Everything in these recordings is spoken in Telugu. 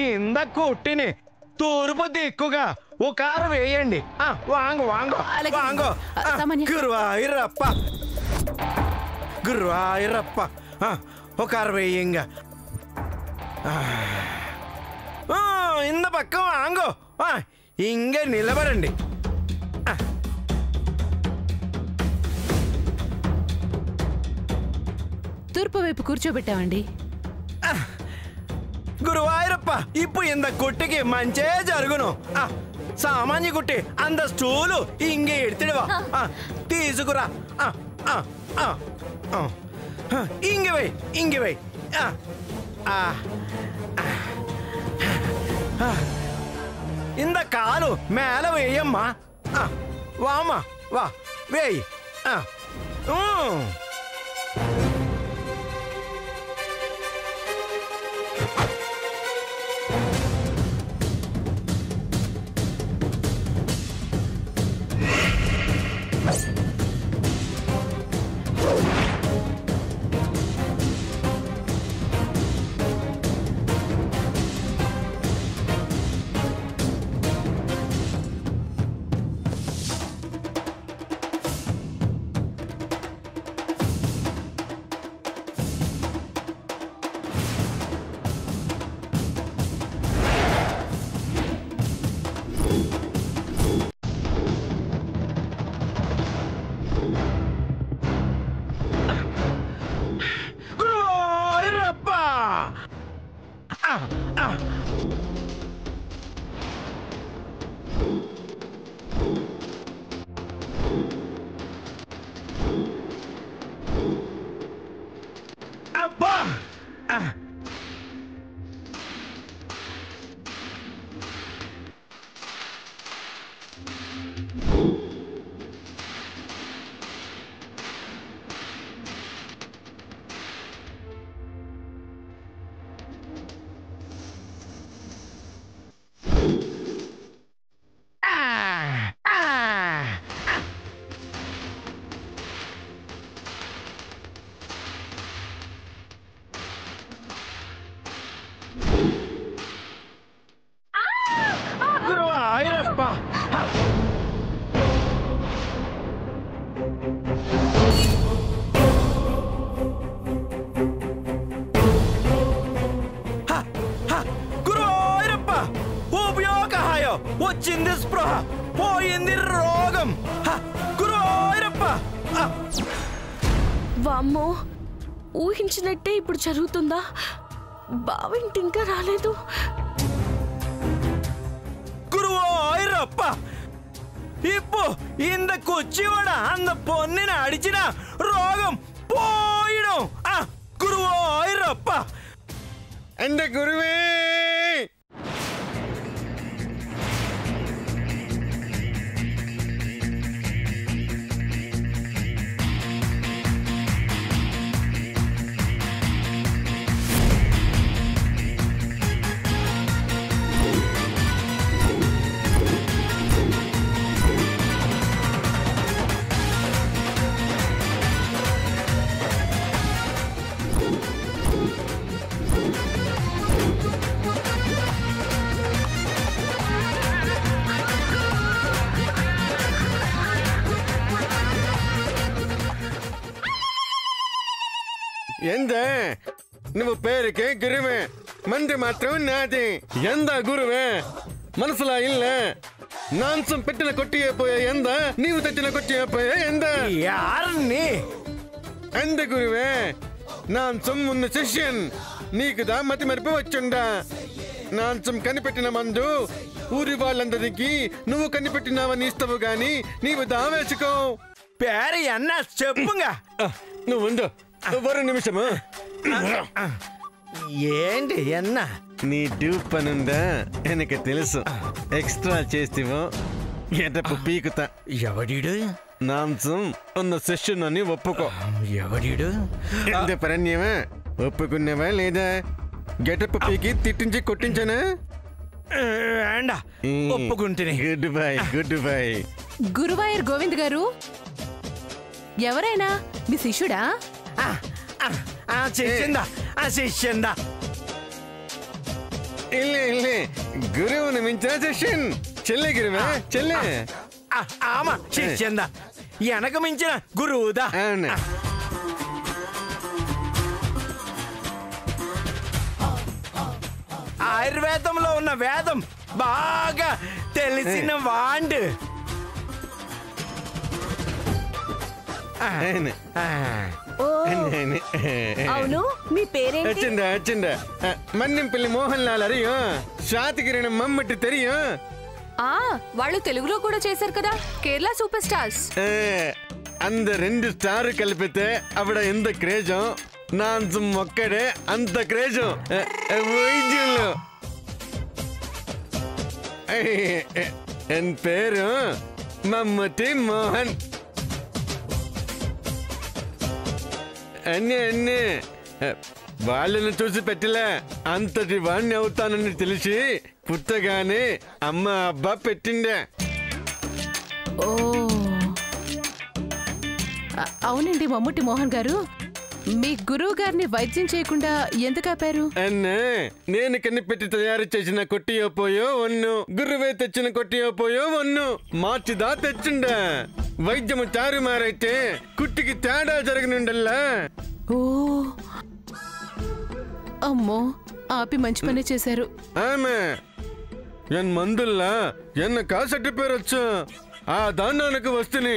ఇంద కొట్టిని తూర్పు దిక్కుగా ఓ కారు వేయండి. వాంగో వాంగో వాంగో. గురువాయూరప్ప గురువాయూరప్ప ఓ కారు వేయంగా. ఇంద పక్క వాంగో. ఇంగే నిలబడండి. తూర్పు వైపు కూర్చోబెట్టామండి. గురువాయూరప్ప ఇప్పుడు ఇంద కుట్టికి మంచే జరుగును. సామాన్య కుట్టి అంద స్టూలు ఇంగే ఎడుతుడువా తీసుకురా. ఇంగివై ఇంగివై. ఇంద కాలు మేల వేయమ్మా. వామ్మా వా వేయి. వచ్చింది స్పృహ, పోయింది రోగం. గురువాయూరప్ప. వామ్మో, ఊహించినట్టే ఇప్పుడు జరుగుతుందా? బావింటి ఇంకా రాలేదు. గురువాయూరప్ప ఇప్పు ఇంద కుచ్చివడ అంద పొన్నిన అడిచిన రోగం పోయిడం. గురువాయూరప్ప. అంద గురువే. ಎಂದ నువ్వు పేరుకే గురువే, మంది మాత్రం నాది. ಎಂದ గురువే మనసులా ಇಲ್ಲ. నాంసం పెట్టిన కొట్టిపోయే ఎంద, నీవు తెచ్చిన కొట్టిపోయే ఎంద. యార్ని అంద గురువే, నాంసం ఉన్న శిష్యన్, నీకుదా మతి మరిపి వచ్చుండా. నాంసం కనిపెట్టిన మందు ఊరి వాళ్ళందరికీ నువ్వు కనిపెట్టినావని ఇస్తావు గాని నీవు దావేసుకో. పేరు ఎన్న చెప్పుగా. నువ్వు ఉండు ఒక నిమిషము. ఏంటి ఎన్న? నీ డ్యూప్ పనుందా ఎనకు తెలుసు. ఎక్స్ట్రా చేస్తేవో ఎటప్పు పీకుతా. ఎవడీడు? నాంసం ఉన్న సెషన్ అని ఒప్పుకో. ఎవడీడు? ఎంత పరణ్యమా? ఒప్పుకున్నావా లేదా? గెటప్ పీకి తిట్టించి కొట్టించానా? ఒప్పుకుంటే. Good bye, good bye. Guruvayur Govind గారు, ఎవరైనా మీ శిష్యుడా? శిష్యందా, శిష్యందా. గురువుని మించిన శిష్యన్ చెల్లె గురువే చెల్లె ఆమా శిష్యంద వెనక మించిన గురువుదా అవును ఆయుర్వేదంలో ఉన్న వేదం బాగా తెలిసిన వాండ్ అవును మీ పేరేంటి వచ్చిందా మన్నింపల్లి మోహన్ లాల్ అరియో శాతగిరిని మమ్మటి తెరియో వాళ్ళు తెలుగులో కూడా చేశారు కదా కేరళ సూపర్ స్టార్స్ அந்த 2 ஸ்டார் கல்பித்து அவட எந்த கிரேஜும் நான் మొక్కడే అంత క్రేజు వైద్యులు ఎన్ పేరు మమ్మటి మోహన్ అన్నీ వాళ్ళని చూసి పెట్టలే అంతటి వాణ్ణి అవుతానని తెలిసి పుట్టగానే అమ్మ అబ్బా పెట్టిండే అవునండి మమ్ముట్టి మోహన్ గారు మీ గురువు గారిని వైద్యం చేయకుండా ఎందుకు ఆపారు అన్నే నేను కనిపెట్టి తయారు చేసిన కొట్టియో పోయో ఒన్ను గురువే తెచ్చిన కొట్టియో పోయో ఒన్ను మార్చిదా తెచ్చిండ వైద్యము తారుమారైతే కుట్టికి తేడా జరగనుండల్లా ఓ అమ్మో ఆపి మంచి పని చేశారు ఆమె ఎన్ మందుల్లా ఎన్న కాసట్టి పేరొచ్చు ఆ దాన్నానికి వస్తుని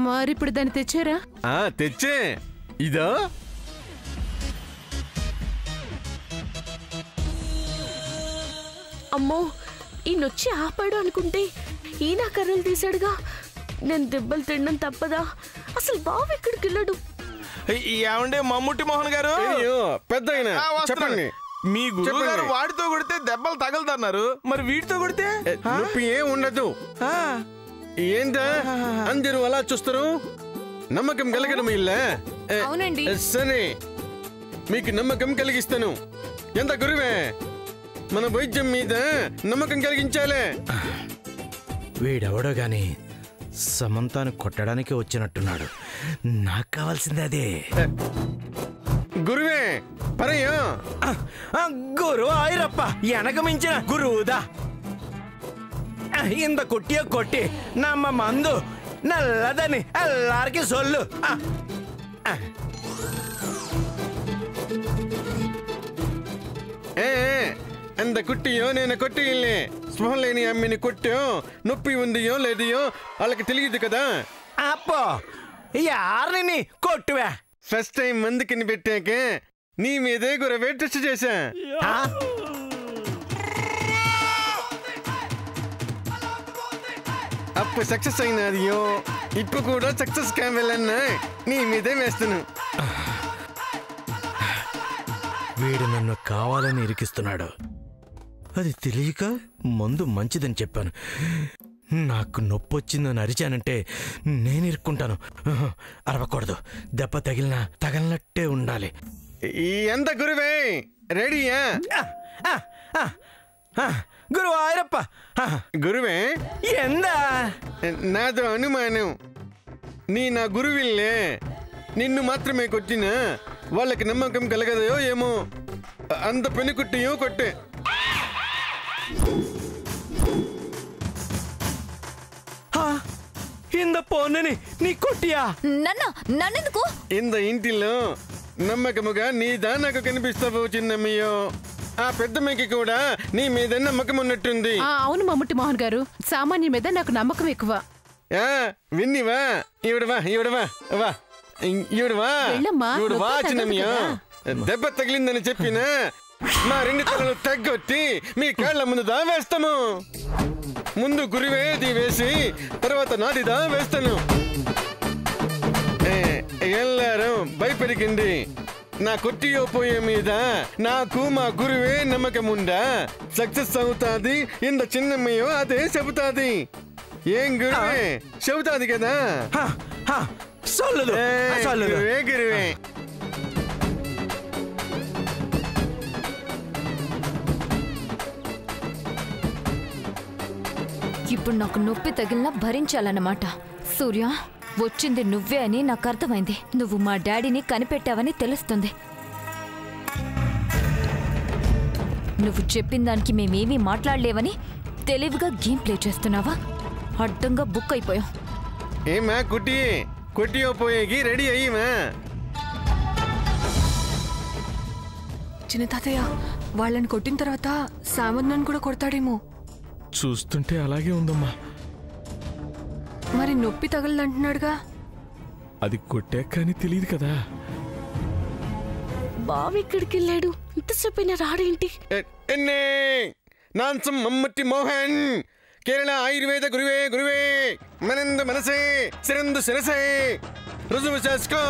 మరిప్పుడు దాన్ని తెచ్చారా తెచ్చే ఇదో అమ్మో ఈయనొచ్చి ఆపాడు అనుకుంటే ఈయన కర్రలు తీసాడుగా నేను దెబ్బలు తినడం తప్పదా అసలు బావ ఎక్కడికి వెళ్ళాడు ఏమండే మమ్ముట్టి మోహన్ గారు పెద్ద చెప్పండి మీ గురువు గారు వాడితో కొడితే దెబ్బలు తగలదన్నారు మరి వీటితో కొడితే నొప్పి ఏం ఉండదు ఏందా అందరూ అలా చూస్తారు నమ్మకం కలగడం ఇల్లే అవునండి సరే మీకు నమ్మకం కలిగిస్తాను ఎంత గురువే మన వైద్యం మీద నమ్మకం కలిగించాలే వీడెవడో గాని సమంతాను కొట్టడానికి వచ్చినట్టున్నాడు నాకు కావాల్సింది అదే గురువే పరయ్యో గురు ఆయిరప్ప వెనక మించిన గురువుదా ఇంత కొట్టియ కొట్టి నమ్మ మందు నల్లదని ఎల్లారికి సొల్లు అంత కుట్టియో నేను కొట్టియలే స్పృహం లేని అమ్మిని కొట్టో నొప్పి ఉందియో లేదియో వాళ్ళకి తెలియదు కదా అప్పో యారిని కొట్టువే ఫస్ట్ టైం మందుకిని పెట్టాక నీ మీదే గురవే టెస్ట్ చేశా అప్పుడు సక్సెస్ అయినదియో ఇప్పుడు కూడా సక్సెస్ కావాలన్నా నీ మీదే వేస్తాను వీడు నన్ను కావాలని ఇరికిస్తున్నాడు అది తెలియక మందు మంచిదని చెప్పాను నాకు నొప్పి వచ్చిందని అరిచానంటే నేను ఇరుక్కుంటాను అరవకూడదు దెబ్బ తగిలినట్టే ఉండాలి ఎంత గురువే రెడీయా గురువు ఆయిరప్ప గురువే ఎందా నాదో అనుమానం నీ నా గురువిల్లే నిన్ను మాత్రమే కొట్టినా వాళ్ళకి నమ్మకం కలగదో ఏమో అంత పని కుట్టియో కొట్టే ఇంద పోనని నీ కొట్టియా నన్నెందుకు ఇంద ఇంటిలో నమ్మకముగా నీదా నాకు కనిపిస్తావు చిన్నమ్మయ్యో ఆ పెద్దమ్మకి కూడా నీ మీద నమ్మకం ఉన్నట్టుంది అవును మమ్ముట్టి మోహన్ గారు సామాన్య మీద నాకు నమ్మకం ఎక్కువ విన్నివా ఇవిడవా చిన్నమ్మయ్యో దెబ్బ తగిలిందని చెప్పినా మా 2 తలలు తగ్గొట్టి మీ కాళ్ళ ముందు దా వేస్తాము ముందు గురివేది వేసి తర్వాత నాదిదా వేస్తాను ఎల్లారు భయపెరిగింది నా కొట్టియో పోయే మీద నాకు మా గురువే నమ్మకం ఉందా సక్సెస్ అవుతాది ఇంత చిన్నమ్మయో అదే చెబుతాది ఏం గురువే చెబుతాది కదా గురువే గురువే ఇప్పుడు నాకు నొప్పి తగిలినా భరించాలన్నమాట సూర్య వచ్చింది నువ్వే అని నాకు అర్థమైంది నువ్వు మా డాడీని కనిపెట్టావని తెలుస్తుంది నువ్వు చెప్పిన దానికి మేమేమీ మాట్లాడలేవని తెలివిగా గేమ్ ప్లే చేస్తున్నావా? అడ్డంగా బుక్ అయిపోయాం. ఏమా కుట్టి పోయేకి రెడీ అయ్యిమా? చిన్న తాతయ్య, వాళ్ళని కొట్టిన తర్వాత సామాన్యాన్ని కూడా కొడతాడేమో. చూస్తుంటే అలాగే ఉందమ్మా. మరి నొప్పి తగలదంటున్నాడుగా. అది కొట్టాక కానీ తెలియదు కదా. బావ ఇక్కడికి వెళ్ళాడు, ఇంతసేపు అయినా రాడేంటి? నాన్సం మమ్మటి మోహన్, కేరళ ఆయుర్వేద గురువే మనందు మనసే సిరందు శిరసే రుజువు చేసుకో.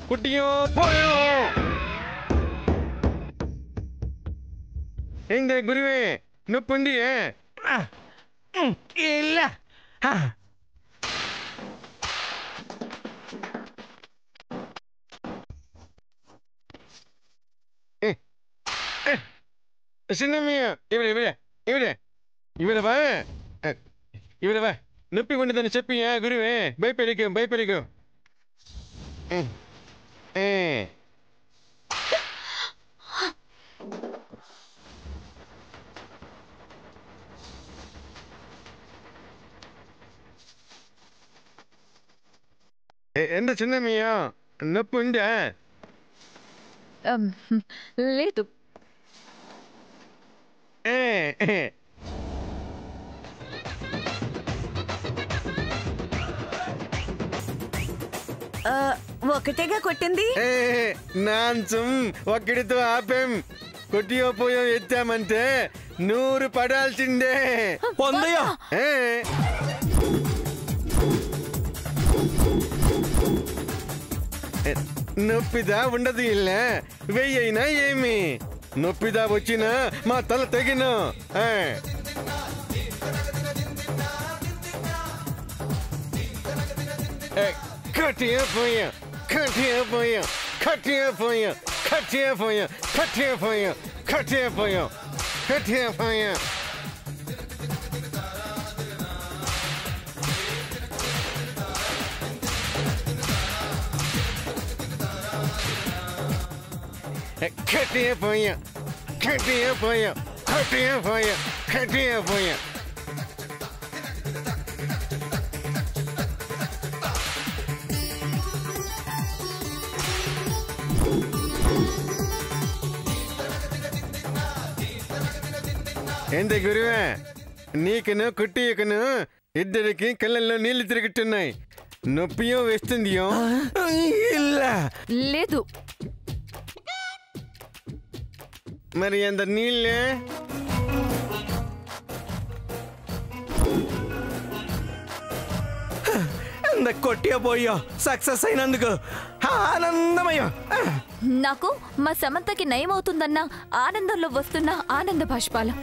కుట్టియో పోయో. ఏందే గురువే, నొప్పి ఉంది? ಇಲ್ಲ చిన్నమ్మయ్య, ఇవిడవా నొప్పి ఉండదని చెప్పి గురువే భయపడికు. ఎంత చిన్నమ్మయ్య, నొప్పి ఉందా? లేదు. ఒకటేగా కొట్టింది. నాన్సం ఒక్కడితో ఆపేం. కొట్టియో పోయో ఎత్తామంటే 100 పడాల్సిందే. పొందయ్యా నొప్పిదా ఉండదు. ఇల్ల వెయ్యైనా ఏమి నొప్పిదా వచ్చినా మా తల తెగిన. కట్టియో పోయో. ఏంటి గురువే, నీకును కుట్టియకును ఇద్దరికి కళ్ళల్లో నీళ్లు తిరుగుతున్నాయి. నొప్పియో వేస్తుందియో? ಇಲ್ಲ లేదు. మరి అంత నీళ్ళే? అంత కొట్టియో పోయో సక్సెస్ అయినందుకు ఆనందమయ్యో. నాకు మా సమంతకి నయమవుతుందన్న ఆనందంలో వస్తున్న ఆనంద బాష్పాలు.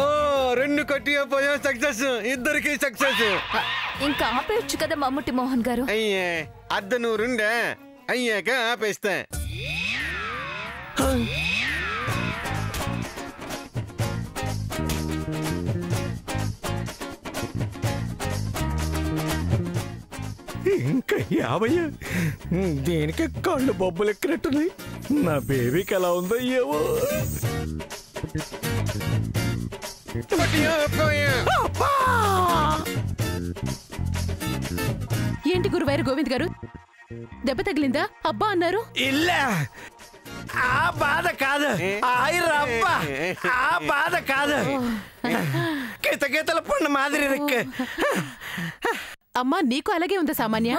ఓ, 2 కొట్టియో పోయో సక్సెస్, ఇద్దరికి సక్సెస్. ఇంకా ఆపేయచ్చు కదా మమ్ముట్టి మోహన్ గారు. అయ్యే అద్ద 100 అయ్యాక ఆపేస్తా. ఇంకా 50. దేనికి కళ్ళు బొబ్బలు ఎక్కినట్టున్నాయి. నా బేబీకి ఎలా ఉందో ఏవో. ఏంటి గురువారు గోవింద్ గారు, దెబ్బ తగిలిందా? అబ్బా అన్నారు. ಇಲ್ಲ ఆ బాధ కాదు, ఆయిరబ్బ ఆ బాధ కాదు. కితకితల పండు మాదిరి ఇరుక్కు. అమ్మా నీకు అలాగే ఉందా సామాన్య?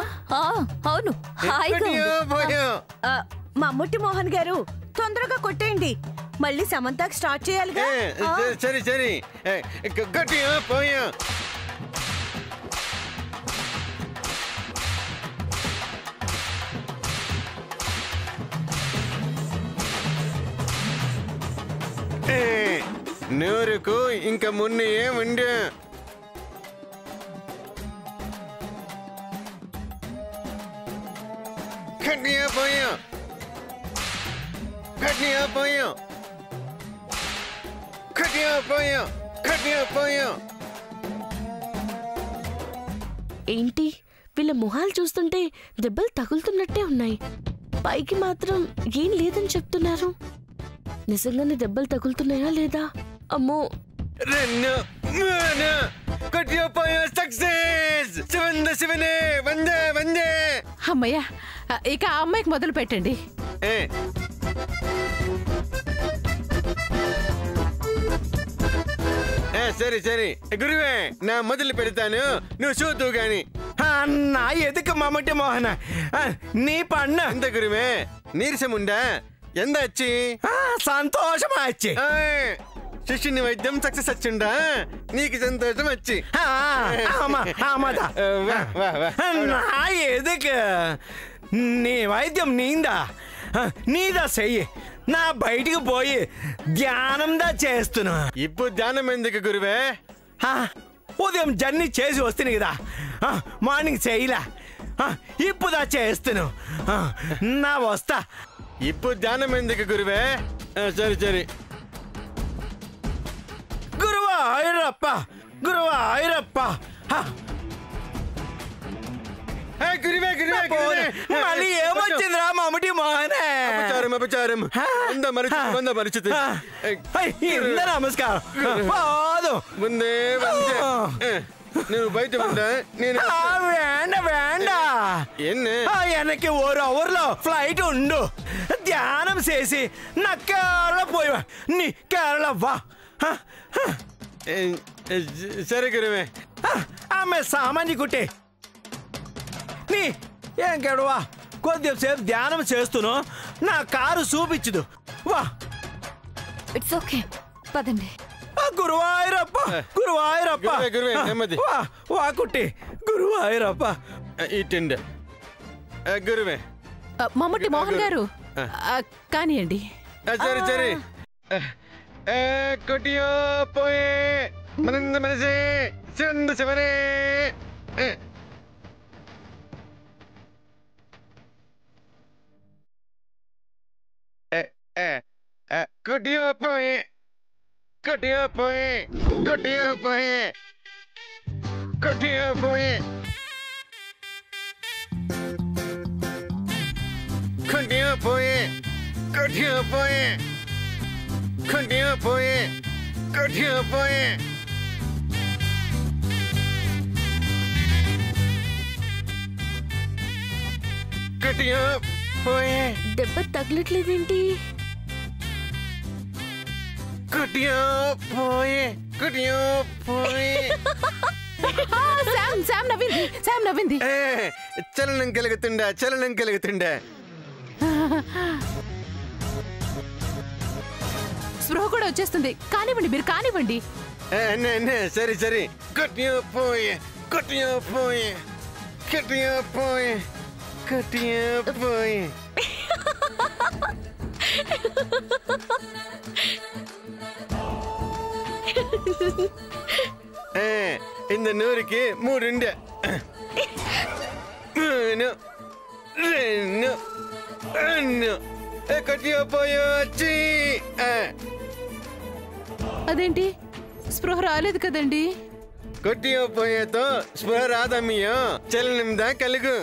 అవును, మమ్ముట్టి మోహన్ గారు తొందరగా కొట్టేయండి, మళ్ళీ సమంతకి స్టార్ట్ చేయాలిగా. సరే గట్టిగా పోయా. నూరుకు ఇంకా మున్ను ఏముండు. గట్టిగా పోయా. పోయాం పోయాం పోయాం. ఏంటి వీళ్ళ మొహాలు చూస్తుంటే దెబ్బలు తగులుతున్నట్టే ఉన్నాయి, పైకి మాత్రం ఏం లేదని చెప్తున్నారు. నిజంగానే దెబ్బలు తగులుతున్నాయా లేదా? అమ్మో, అమ్మయ్యా, ఇక ఆ అమ్మాయికి మొదలు పెట్టండి. సరే సరే గురువే, నా మొదలు పెడతాను, నువ్వు చూద్దు గాని. అన్నా ఎదుకు మమ్మటి మోహన నీ పన్న ఎంత గురువే, నీరసముండా ఎందాచ్చి? సంతోషమాచ్చి. శిష్యుని వైద్యం సక్సెస్ వచ్చిండా, నీకు సంతోషం వచ్చి. నా ఎదుకు నీ వైద్యం నీందా నీదా చెయ్యి, నా బయటికి పోయి ధ్యానందా చేస్తున్నా. ఇప్పుడు ధ్యానం ఎందుకు గురువే? ఉదయం జర్నీ చేసి వస్తుంది కదా, మార్నింగ్ చేయలా, ఇప్పుదా చేస్తున్నావు. నా వస్తా. ఇప్పుడు ధ్యానం ఎందుకు గురువే? సరే సరే. గురువా ఐరప్ప, గురువా ఐరప్ప. గురువే గురువే, మళ్ళీ ఏమొచ్చిందిరా మమ్మటి మోహనే? అపచారం అపచారం, వంద పరిస్థితి. నమస్కారం. పోదు ముందే నువ్వు బయట ఉందా? నేను వేండ వేండ ఎనకి 1 hourలో ఫ్లైట్ ఉండు, ధ్యానం చేసి నా కేరళ పోయి నీ కేరళ వా. సరే గురువే. ఆమె సామాన్య కుట్టే నీ ఏం కేడువా, కొద్దిసేపు ధ్యానం చేస్తును, నా కారు చూపించదు వా. ఇట్స్ ఓకే, పదండి. గురువాయూరప్ప, గురువాయూరప్ప. గురువే నెమ్మది. వా కుట్టి, గురువాయూరప్ప. ఇటండి గురువే. మమ్మటి మోహన్ గారు కానియండి. సరే సరే. కొట్టియో పోయే మనంద మనసే చంద శివనే. కొట్టియో పోయే కొట్టియో పోయే కొట్టియో పోయే కొట్టియో పోయే కొట్టియో పోయే కొట్టియో పోయే కొట్టియో పోయే కొట్టియో పోయే. కొట్టియో పోయే. దెబ్బ తగలట్లేదేంటి? కొట్టియో పోయే కొట్టియో పోయే. శామ్ నవ్వింది, శామ్ నవ్వింది. చలనం కలుగుతుండా, చలనం కలుగుతుండా. స్పృహ కూడా వచ్చేస్తుంది. కానివ్వండి, మీరు కానివ్వండి. సరే సరే. కొట్టియో పోయే కొట్టియో పోయే కొట్టియో పోయే కొట్టియో పోయే. இந்த 100க்கு 3 3 2 కొట్టియో పోయొచ్చి. అదేంటి, స్పృహ రాలేదు కదండి? కొట్టియో పోయేతో స్పృహ రాదమ్మయ్యో, చలనందా కలుగు.